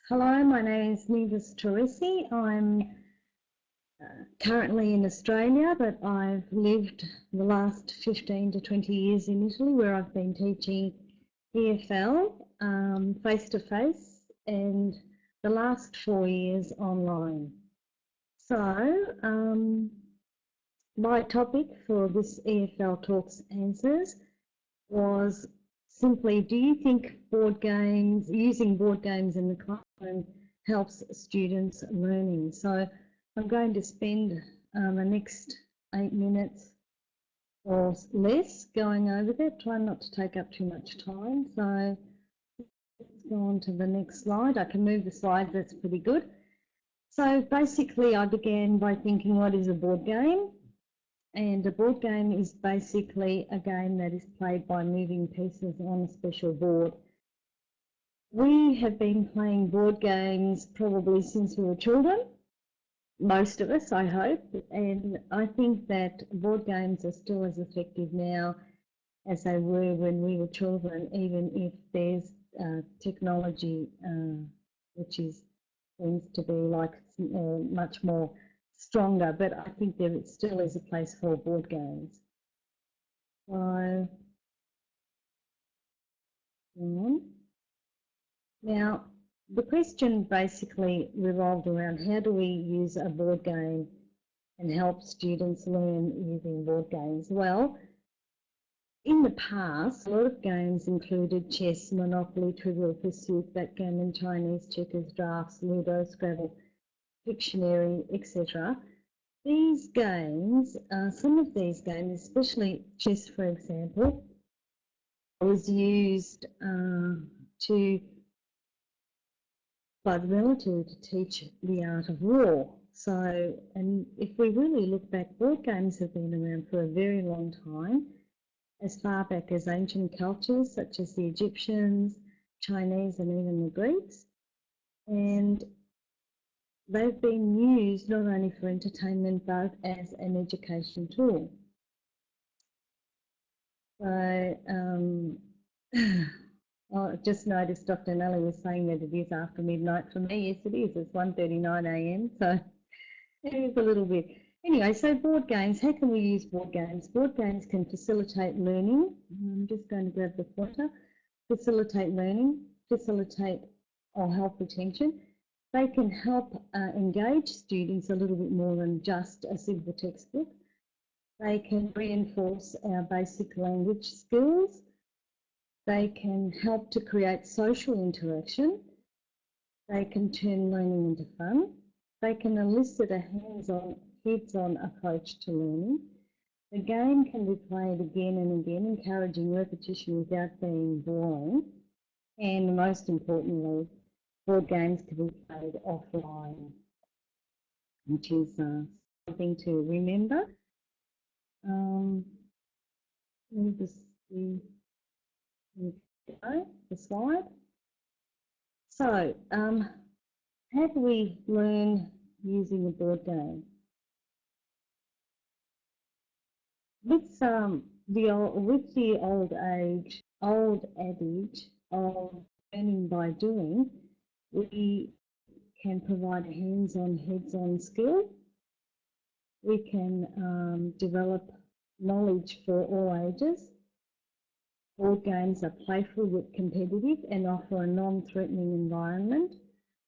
Hello, my name is Nives Torresi. I'm currently in Australia, but I've lived the last 15 to 20 years in Italy, where I've been teaching EFL face-to-face and the last 4 years online. So my topic for this EFLtalks Answers was simply, do you think using board games in the classroom helps students learning? So I'm going to spend the next 8 minutes or less going over that, try not to take up too much time. So let's go on to the next slide. I can move the slides, that's pretty good. So basically I began by thinking, what is a board game? And a board game is basically a game that is played by moving pieces on a special board. We have been playing board games probably since we were children, most of us, I hope, and I think that board games are still as effective now as they were when we were children, even if there's technology which seems to be like much more stronger, but I think there still is a place for board games. So, now the question basically revolved around, how do we use a board game and help students learn using board games? Well, in the past, a lot of games included chess, Monopoly, Trivial Pursuit, backgammon, Chinese checkers, drafts, Ludo, Scrabble, Pictionary, etc. These games, some of these games, especially chess for example, was used by the military to teach the art of war. So, and if we really look back, board games have been around for a very long time, as far back as ancient cultures such as the Egyptians, Chinese and even the Greeks. And they've been used not only for entertainment but as an education tool. So I just noticed Dr. Nelly was saying that it is after midnight for me. Yes, it is. It's 1:39 a.m. So it is a little bit. Anyway, so board games, how can we use board games? Board games can facilitate learning. I'm just going to grab the pointer. Facilitate learning, facilitate or help retention. They can help engage students a little bit more than just a simple textbook. They can reinforce our basic language skills. They can help to create social interaction. They can turn learning into fun. They can elicit a heads-on approach to learning. The game can be played again and again, encouraging repetition without being boring. And most importantly, board games can be played offline, which is something to remember. Let me just see the slide. So, how do we learn using a board game? With the old adage of learning by doing, we can provide a hands-on, heads-on skill. We can develop knowledge for all ages. Board games are playful yet competitive and offer a non-threatening environment.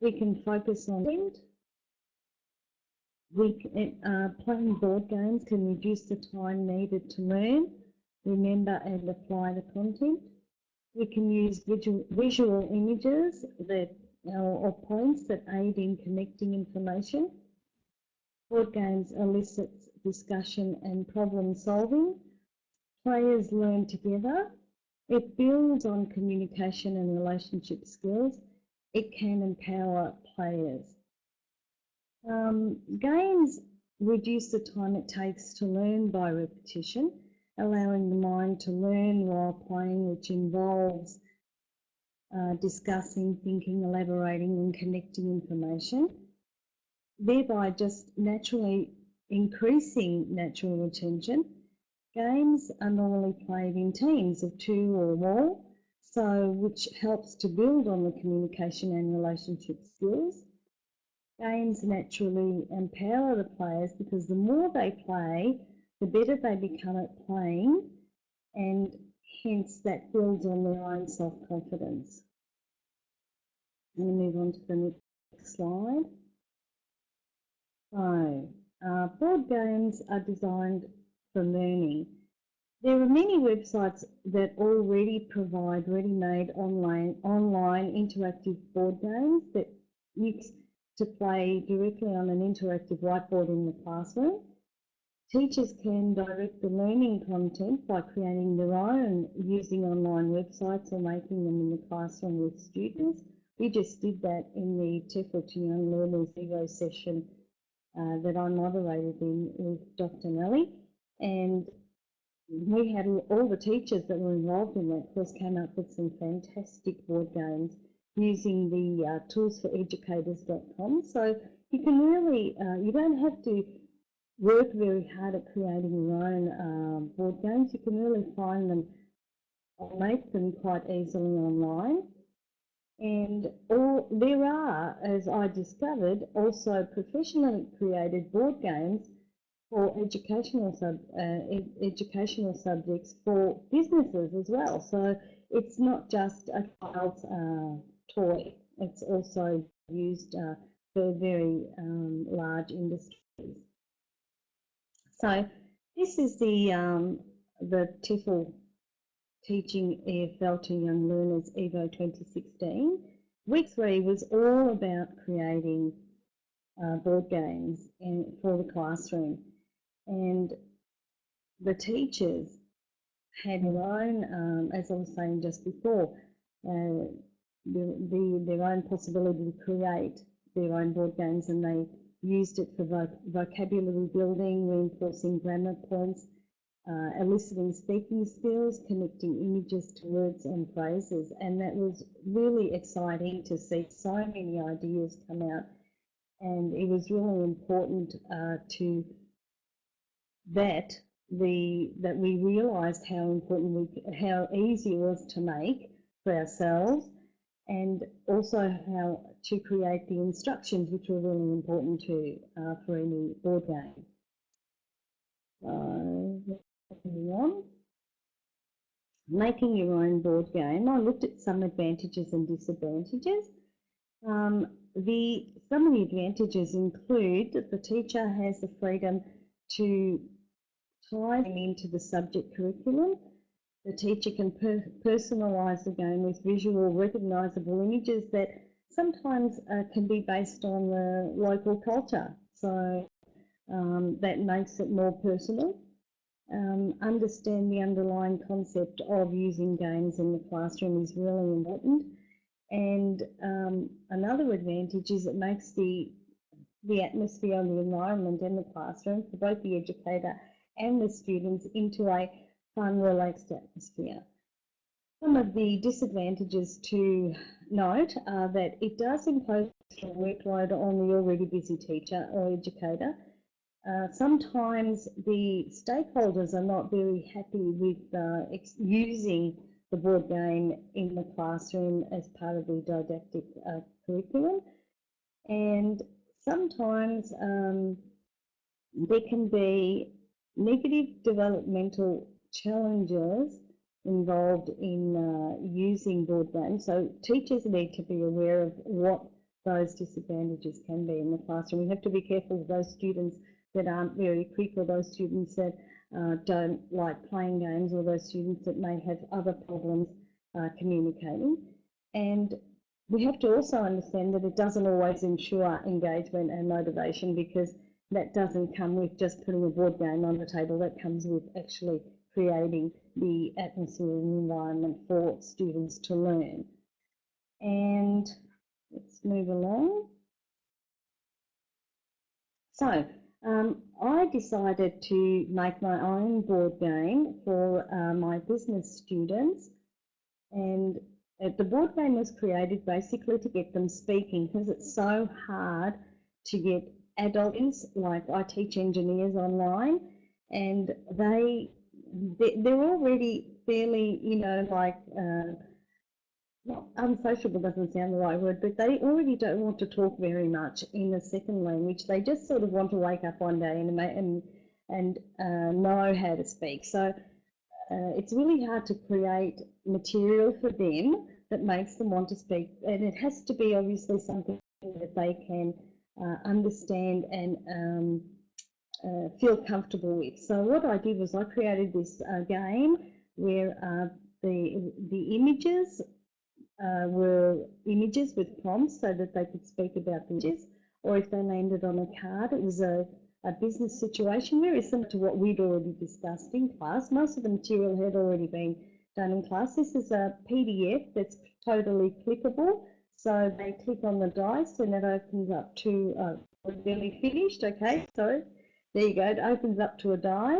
We can focus on content. Playing board games can reduce the time needed to learn, remember and apply the content. We can use visual images or points that aid in connecting information. Board games elicit discussion and problem solving. Players learn together. It builds on communication and relationship skills. It can empower players. Games reduce the time it takes to learn by repetition, allowing the mind to learn while playing, which involves discussing, thinking, elaborating and connecting information, thereby just naturally increasing natural retention. Games are normally played in teams of 2 or more. so which helps to build on the communication and relationship skills. Games naturally empower the players because the more they play, the better they become at playing, and hence that builds on their own self-confidence. I'm going to move on to the next slide. So, board games are designed for learning. There are many websites that already provide ready-made online interactive board games that use to play directly on an interactive whiteboard in the classroom. Teachers can direct the learning content by creating their own using online websites or making them in the classroom with students. We just did that in the TEFLZYL Learners Evo session that I moderated in with Dr. Nellie, and we had all the teachers that were involved in that course came up with some fantastic board games using the toolsforeducators.com. So you can really, you don't have to work very hard at creating your own board games. You can really find them or make them quite easily online. And there are, as I discovered, also professionally created board games for educational subjects for businesses as well. So it's not just a child's toy, it's also used for very large industries. So this is the TEFL Teaching EFL to Young Learners EVO 2016. Week 3 was all about creating board games for the classroom, and the teachers had their own, as I was saying just before, their own possibility to create their own board games, and they used it for vocabulary building, reinforcing grammar points, eliciting speaking skills, connecting images to words and phrases, and that was really exciting to see so many ideas come out. And it was really important that we realised how important how easy it was to make for ourselves, and also how to create the instructions, which were really important too for any board game. Moving on. Making your own board game. I looked at some advantages and disadvantages. Some of the advantages include that the teacher has the freedom to tie them into the subject curriculum. The teacher can personalise the game with visual recognisable images that sometimes can be based on the local culture, so that makes it more personal. Understand the underlying concept of using games in the classroom is really important. And another advantage is it makes the atmosphere and the environment in the classroom for both the educator and the students into a fun, relaxed atmosphere. Some of the disadvantages to note are that it does impose a workload on the already busy teacher or educator. Sometimes the stakeholders are not very happy with using the board game in the classroom as part of the didactic curriculum, and sometimes there can be negative developmental challenges involved in using board games. So teachers need to be aware of what those disadvantages can be in the classroom. We have to be careful of those students that aren't very quick, or those students that don't like playing games, or those students that may have other problems communicating. And we have to also understand that it doesn't always ensure engagement and motivation, because that doesn't come with just putting a board game on the table. That comes with actually creating the atmosphere and environment for students to learn. And let's move along. So I decided to make my own board game for my business students, and the board game was created basically to get them speaking, because it's so hard to get adults, like I teach engineers online, and they're already fairly, you know, like Not unsociable doesn't sound the right word, but they already don't want to talk very much in a second language. They just sort of want to wake up one day and know how to speak. So it's really hard to create material for them that makes them want to speak, and it has to be obviously something that they can understand and feel comfortable with. So what I did was I created this game where the images were images with prompts so that they could speak about the images, or if they landed on a card, it was a business situation very similar to what we'd already discussed in class. Most of the material had already been done in class. This is a PDF that's totally clickable. So they click on the dice and it opens up to, we're nearly finished, okay, so there you go, it opens up to a die.